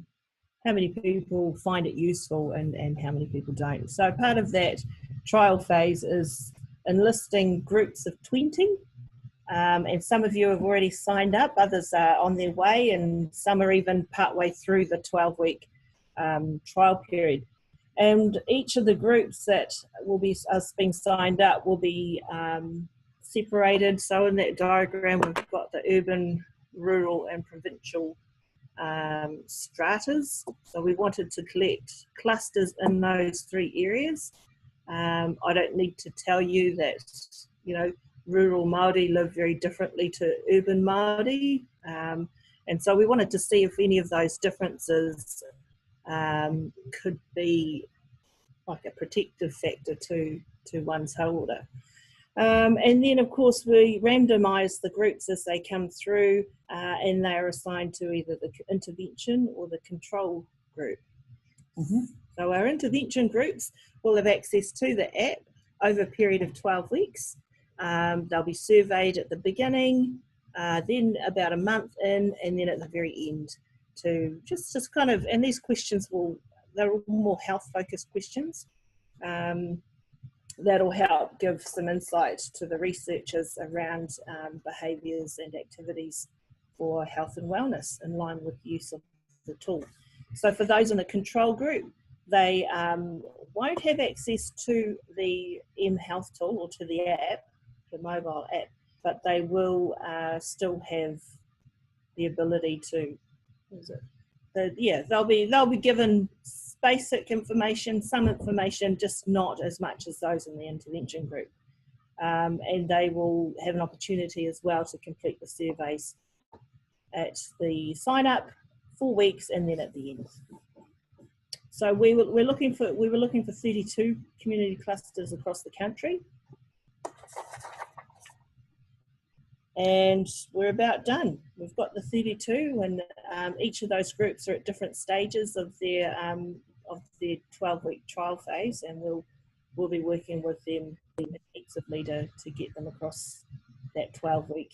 how many people find it useful and how many people don't. So part of that trial phase is enlisting groups of 20, and some of you have already signed up, others are on their way, and some are even partway through the 12-week trial period. And each of the groups that will be us being signed up will be separated. So in that diagram, we've got the urban, rural and provincial stratas. So we wanted to collect clusters in those three areas. I don't need to tell you that, rural Māori live very differently to urban Māori. And so we wanted to see if any of those differences could be like a protective factor to one's hauora. And then, of course, we randomise the groups as they come through, and they are assigned to either the intervention or the control group. Mm-hmm. So our intervention groups will have access to the app over a period of 12 weeks. They'll be surveyed at the beginning, then about a month in, and then at the very end to just kind of, and these questions they're more health focused questions. That'll help give some insight to the researchers around behaviours and activities for health and wellness in line with use of the tool. So for those in the control group, they won't have access to the mHealth tool or to the app, the mobile app, but they will still have the ability to, they'll be given basic information, some information, just not as much as those in the intervention group. And they will have an opportunity as well to complete the surveys at the sign up, 4 weeks, and then at the end. So we were looking for 32 community clusters across the country, and we're about done. We've got the 32, and each of those groups are at different stages of their 12-week trial phase, and we'll be working with them extensively to get them across that 12-week.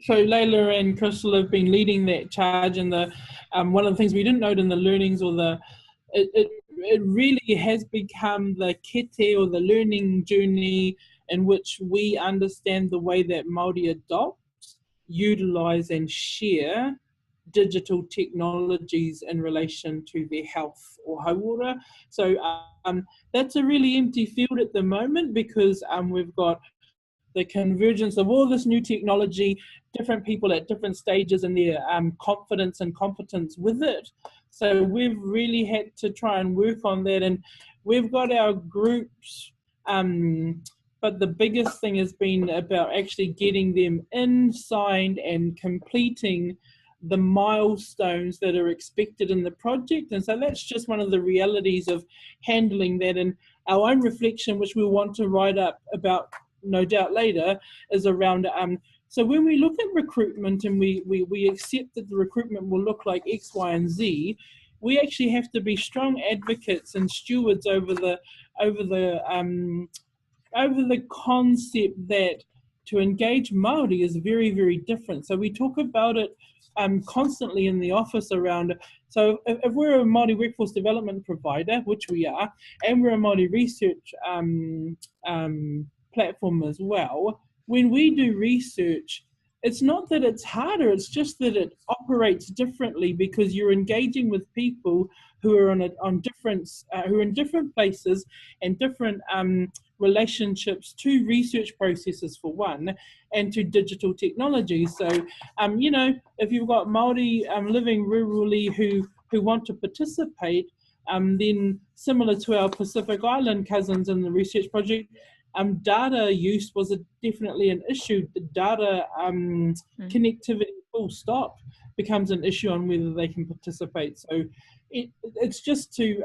So Layla and Crystal have been leading that charge, and the one of the things we didn't note in the learnings, or it really has become the kete, or the learning journey, in which we understand the way that Māori adopt, utilise and share digital technologies in relation to their health or hauora. So that's a really empty field at the moment, because we've got the convergence of all this new technology, different people at different stages in their confidence and competence with it. So we've really had to try and work on that, and we've got our groups, but the biggest thing has been about actually getting them in, signed, and completing the milestones that are expected in the project. And so that's just one of the realities of handling that. And our own reflection, which we want to write up about no doubt later, is around so when we look at recruitment and we accept that the recruitment will look like X, Y, and Z, we actually have to be strong advocates and stewards over the concept that to engage Māori is very, very different. So we talk about it constantly in the office around, so if we're a Māori workforce development provider, which we are, and we're a Māori research platform as well, when we do research, it's not that it's harder, it's just that it operates differently, because you're engaging with people who are on different who are in different places and different relationships to research processes for one, and to digital technology. So if you've got Māori living rurally who want to participate, then similar to our Pacific Island cousins in the research project, data use was definitely an issue. The data connectivity full stop becomes an issue on whether they can participate. So it's just to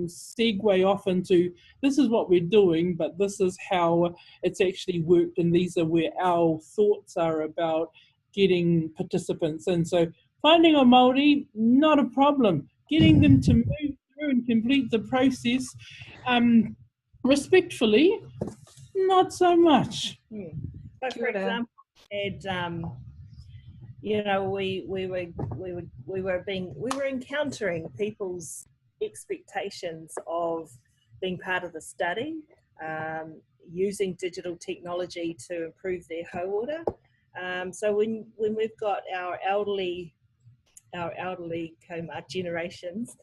segue off into, this is what we're doing, but this is how it's actually worked, and these are where our thoughts are about getting participants in. So finding a Māori, not a problem. Getting them to move through and complete the process respectfully, not so much. So for example, we were encountering people's expectations of being part of the study, using digital technology to improve their hauora. So when we've got our elderly Kaumā generations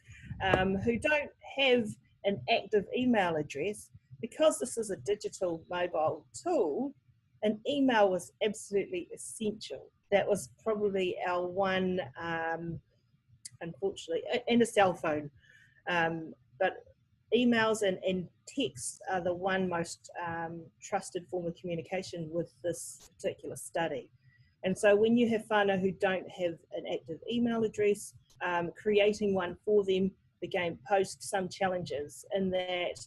who don't have an active email address, because this is a digital mobile tool, an email was absolutely essential. That was probably our one, unfortunately, and a cell phone. But emails and texts are the one most trusted form of communication with this particular study. And so when you have whānau who don't have an active email address, creating one for them posed some challenges in that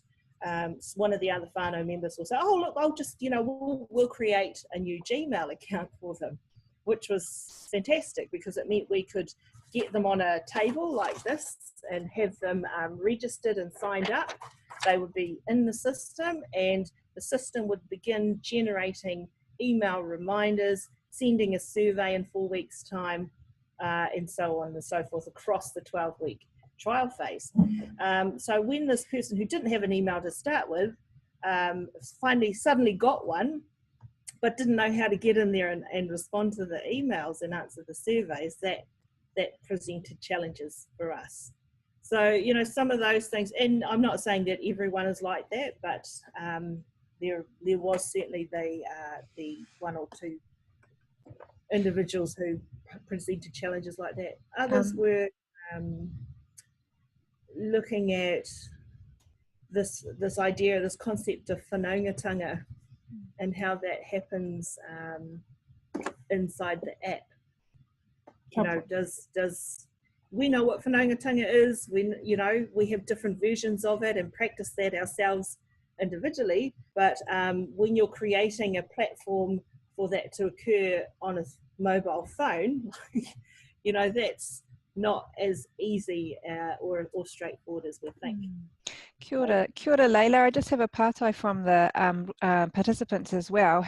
one of the other whānau members will say, oh look, I'll just, we'll create a new Gmail account for them, which was fantastic, because it meant we could get them on a table like this and have them registered and signed up. They would be in the system, and the system would begin generating email reminders sending a survey in 4 weeks' time, and so on and so forth across the 12-week trial phase. So when this person who didn't have an email to start with finally suddenly got one, but didn't know how to get in there and respond to the emails and answer the surveys, that presented challenges for us. So, you know, some of those things, and I'm not saying that everyone is like that, but there was certainly the one or two individuals who presented challenges like that. Others were looking at this idea, this concept of whanaungatanga and how that happens inside the app. You know, does we know what whanaungatanga is? We have different versions of it and practice that ourselves individually, but when you're creating a platform for that to occur on a mobile phone, you know, that's not as easy or straightforward as we think. Kia ora, Leila. I just have a pātai from the participants as well.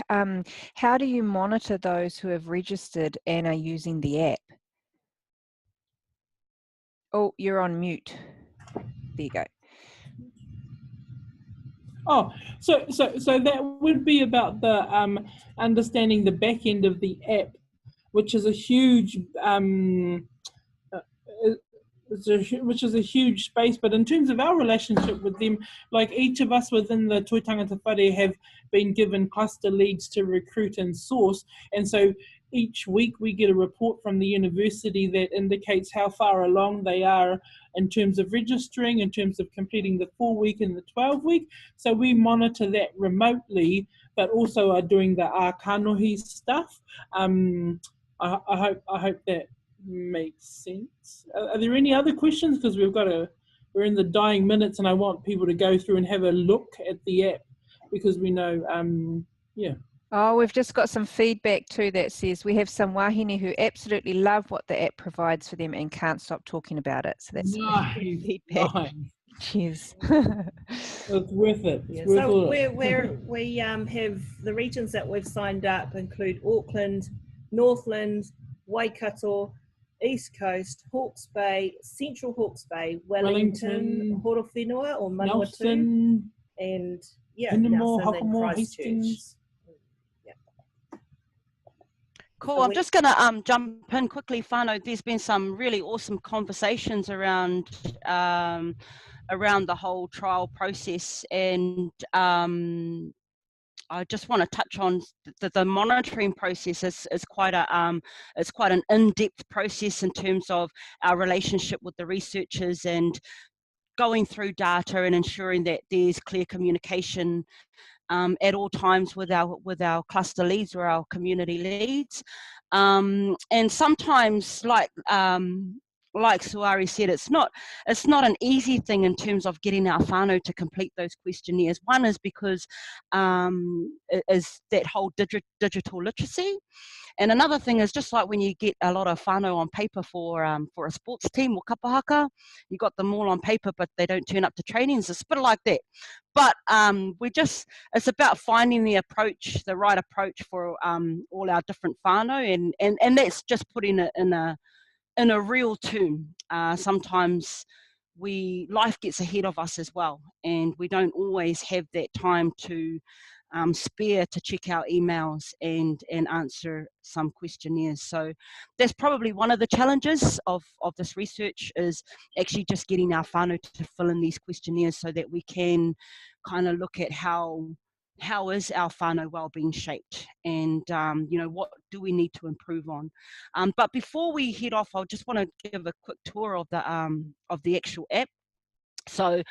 How do you monitor those who have registered and are using the app? Oh, you're on mute. There you go. Oh, so that would be about the understanding the back end of the app, which is a huge which is a huge space. But in terms of our relationship with them, like each of us within the Toi Tangata Whare have been given cluster leads to recruit and source, and so each week we get a report from the university that indicates how far along they are in terms of registering, in terms of completing the 4-week and the 12-week. So we monitor that remotely, but also are doing the ākanohi stuff. I hope that makes sense. Are there any other questions? Because we're in the dying minutes, and I want people to go through and have a look at the app, because we know, yeah. Oh, we've just got some feedback too that says we have some wahine who absolutely love what the app provides for them and can't stop talking about it. So that's nice feedback. nice. Cheers. It's worth it. Yeah, It's worth so it. we have the regions that we've signed up include Auckland, Northland, Waikato, East Coast, Hawke's Bay, Central Hawke's Bay, Wellington, Horowhenua or Manawatu, Nelson, and Hinamo, Nelson and Hokomo, Christchurch. Hastings. Cool. So I'm just going to jump in quickly, Whānau. There's been some really awesome conversations around the whole trial process, and I just want to touch on the monitoring process is quite an in-depth process in terms of our relationship with the researchers and going through data and ensuring that there's clear communication at all times with our cluster leads or our community leads, and sometimes like Suari said, it's not an easy thing in terms of getting our whānau to complete those questionnaires. One is because is that whole digital literacy. And another thing is, just like when you get a lot of whānau on paper for a sports team or kapahaka, you got them all on paper, but they don't turn up to trainings. It's a bit like that. But it's about finding the right approach for all our different whānau, and that's just putting it in a real term. Sometimes life gets ahead of us as well, and we don't always have that time to spare to check our emails and answer some questionnaires. So that's probably one of the challenges of this research, is actually just getting our whānau to fill in these questionnaires so that we can kind of look at how is our whānau well-being shaped, and what do we need to improve on. But before we head off, I just want to give a quick tour of the actual app. So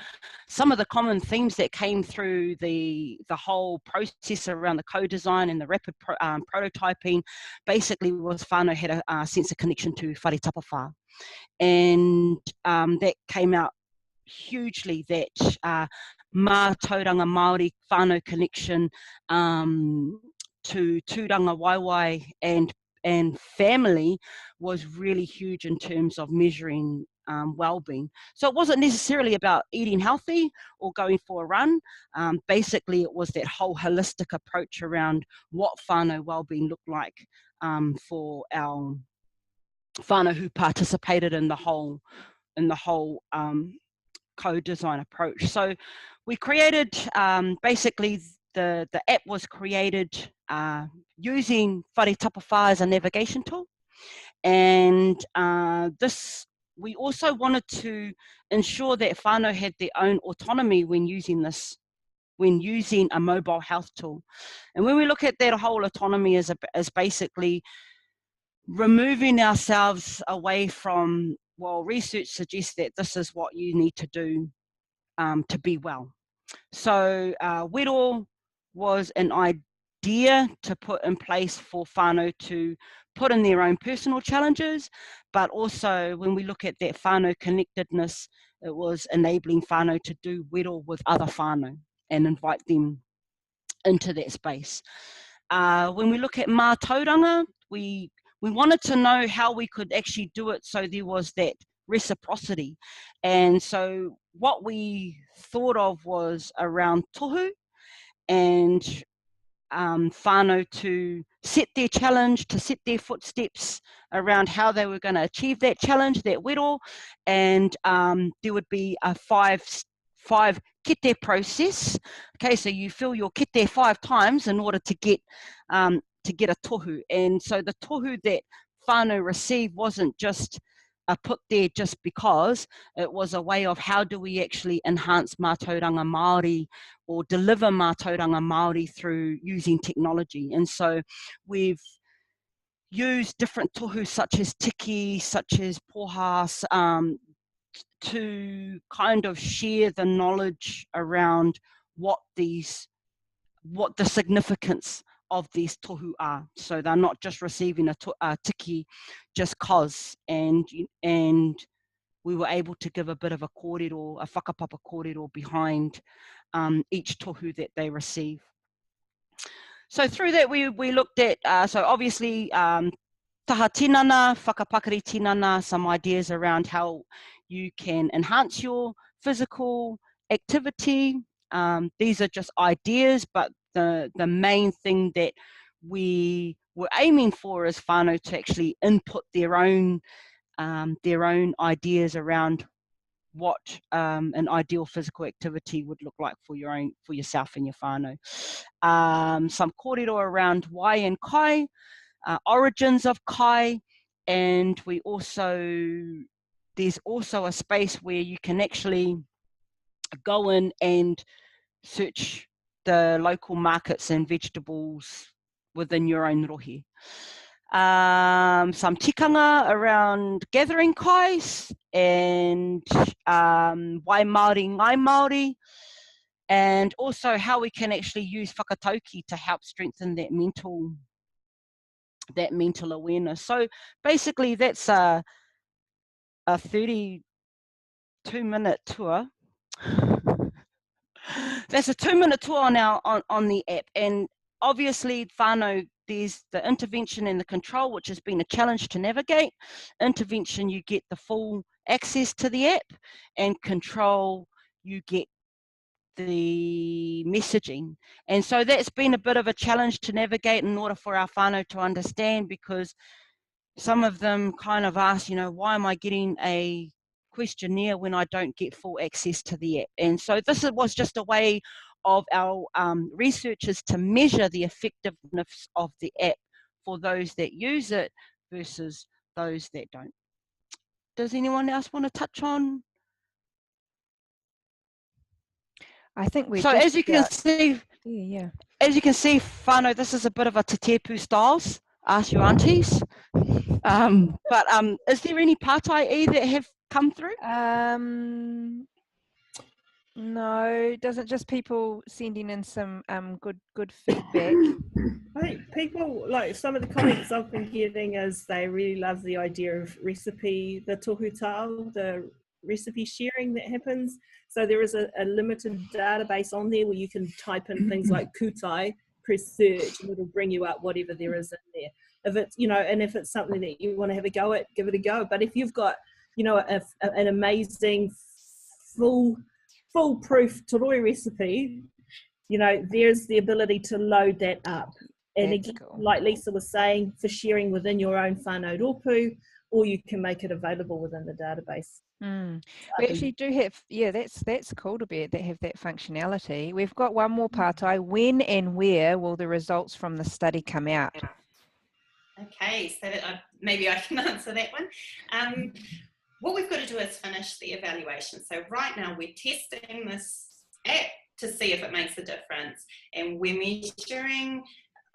some of the common themes that came through the whole process around the co-design and the rapid prototyping basically was whānau had a sense of connection to whare tapawhā, and that came out hugely, that mā tauranga Maori whānau connection to tūranga waiwai and family was really huge in terms of measuring well-being. So it wasn't necessarily about eating healthy or going for a run. Basically, it was that whole holistic approach around what whānau well-being looked like for our whānau who participated in the whole co-design approach. So we created, basically the app was created using Whare Tapawhā as a navigation tool. And we also wanted to ensure that whānau had their own autonomy when using a mobile health tool. And when we look at that whole autonomy as basically removing ourselves away from, well, research suggests that this is what you need to do to be well. So Wero was an idea to put in place for whānau to put in their own personal challenges, but also when we look at that whānau connectedness, it was enabling whānau to do wero with other whānau and invite them into that space. When we look at mātauranga, we wanted to know how we could actually do it so there was that reciprocity. And so what we thought of was around tohu and whānau to set their challenge, to set their footsteps around how they were going to achieve that challenge, that wero, and there would be a five kete process. Okay, so you fill your kete 5 times in order to get a tohu. And so the tohu that whānau received wasn't just put there just because, it was a way of how do we actually enhance mātauranga Māori or deliver mātauranga Māori through using technology. And so we've used different tohu such as tiki, such as pohas, to kind of share the knowledge around what the significance of these tohu are. So they're not just receiving a tiki just cause, and we were able to give a bit of a kōrero, a whakapapa kōrero behind each tohu that they receive. So through that we looked at, so obviously taha tinana, whakapakari tinana, some ideas around how you can enhance your physical activity. These are just ideas, but the main thing that we were aiming for is whānau to actually input their own ideas around what an ideal physical activity would look like for yourself and your whānau. Some kōrero around wai and kai, origins of kai, and there's also a space where you can actually go in and search the local markets and vegetables within your own rohe. Some tikanga around gathering kais and wai Māori, ngai Māori, and also how we can actually use whakatauki to help strengthen that mental awareness. So basically that's a 32-minute tour. That's a 2-minute tour on the app, and obviously whānau, there's the intervention and the control, which has been a challenge to navigate. Intervention, you get the full access to the app, and control, you get the messaging. And so that's been a bit of a challenge to navigate in order for our whānau to understand, because some of them kind of ask, why am I getting a questionnaire when I don't get full access to the app? And so this was just a way of our researchers to measure the effectiveness of the app for those that use it versus those that don't. Does anyone else want to touch on? I think we're so as you can see, as you can see, whānau, this is a bit of a te tepu styles. Ask your aunties. But is there any pātai that have come through? No, doesn't just people sending in some good feedback. I think people, like some of the comments I've been getting is they really love the idea of recipe, the tohutau, the recipe sharing that happens. So there is a limited database on there where you can type in things like kutai, press search, and it'll bring you up whatever there is in there. If it's, and if it's something that you want to have a go at, give it a go. But if you've got, an amazing foolproof toroi recipe, there's the ability to load that up. And That's again, cool. like Lisa was saying, for sharing within your own whānau rōpū, or you can make it available within the database. We actually do have, that's cool to have that functionality. We've got one more pātai. When and where will the results from the study come out? Okay, so that, maybe I can answer that one. What we've got to do is finish the evaluation. So right now we're testing this app to see if it makes a difference, and we're measuring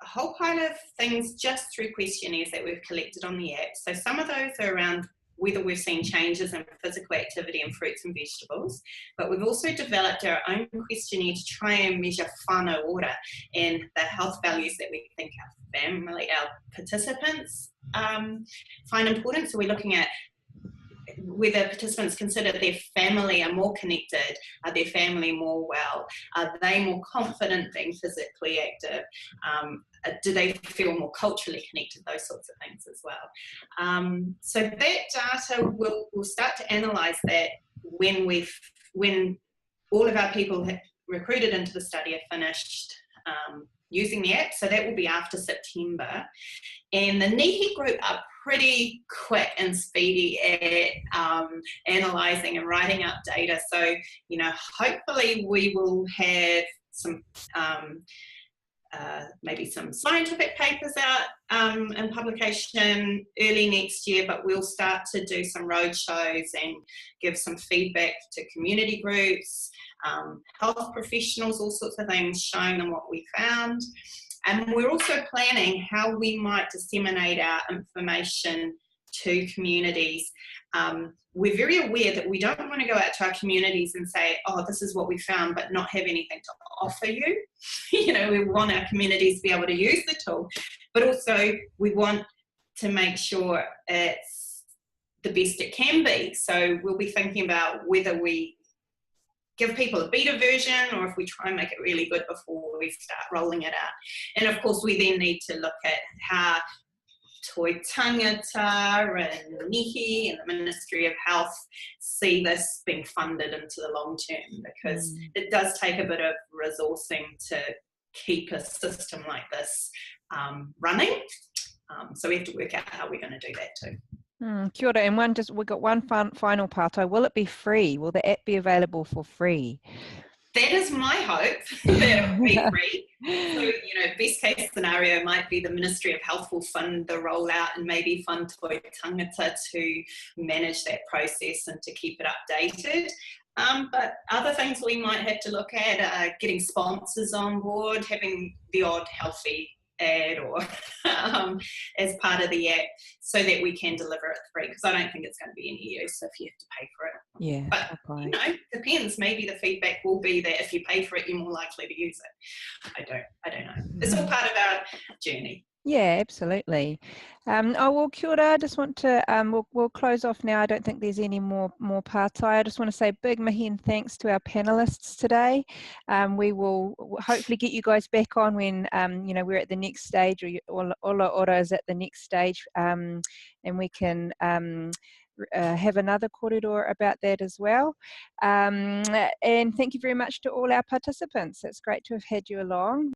a whole pile of things just through questionnaires that we've collected on the app. So some of those are around whether we've seen changes in physical activity in fruits and vegetables, but we've also developed our own questionnaire to try and measure whānau ora and the health values that we think our participants find important. So we're looking at whether participants consider their family are more connected, are their family more well, are they more confident being physically active, do they feel more culturally connected, those sorts of things as well. So that data, we'll start to analyse that when all of our people recruited into the study are finished using the app, so that will be after September. And the NIHI group are pretty quick and speedy at analysing and writing up data. So, hopefully we will have some maybe some scientific papers out in publication early next year, but we'll start to do some roadshows and give some feedback to community groups, health professionals, all sorts of things, showing them what we found. And we're also planning how we might disseminate our information to communities. We're very aware that we don't want to go out to our communities and say, oh, this is what we found, but not have anything to offer you. We want our communities to be able to use the tool, but also we want to make sure it's the best it can be. So we'll be thinking about whether we give people a beta version or if we try and make it really good before we start rolling it out. And of course, we then need to look at how Toi Tangata and NIHI and the Ministry of Health see this being funded into the long term, because it does take a bit of resourcing to keep a system like this running. So we have to work out how we're going to do that too. Kia ora. And we've got one final pātai. Will it be free? Will the app be available for free? That is my hope, that it will be free. So, best case scenario might be the Ministry of Health will fund the rollout and maybe fund Toi Tangata to manage that process and to keep it updated. But other things we might have to look at are getting sponsors on board, having the odd healthy ad or as part of the app so that we can deliver it free, because I don't think it's going to be any use if you have to pay for it. Yeah, but depends. Maybe the feedback will be that if you pay for it, you're more likely to use it. I don't know. It's all part of our journey. Yeah, absolutely. Well, kia ora. I just want to, we'll close off now. I don't think there's any more pātai. I just want to say big mihi and thanks to our panelists today. We will hopefully get you guys back on when, we're at the next stage, or Ola Ora is at the next stage, and we can have another kōrero about that as well. And thank you very much to all our participants. It's great to have had you along.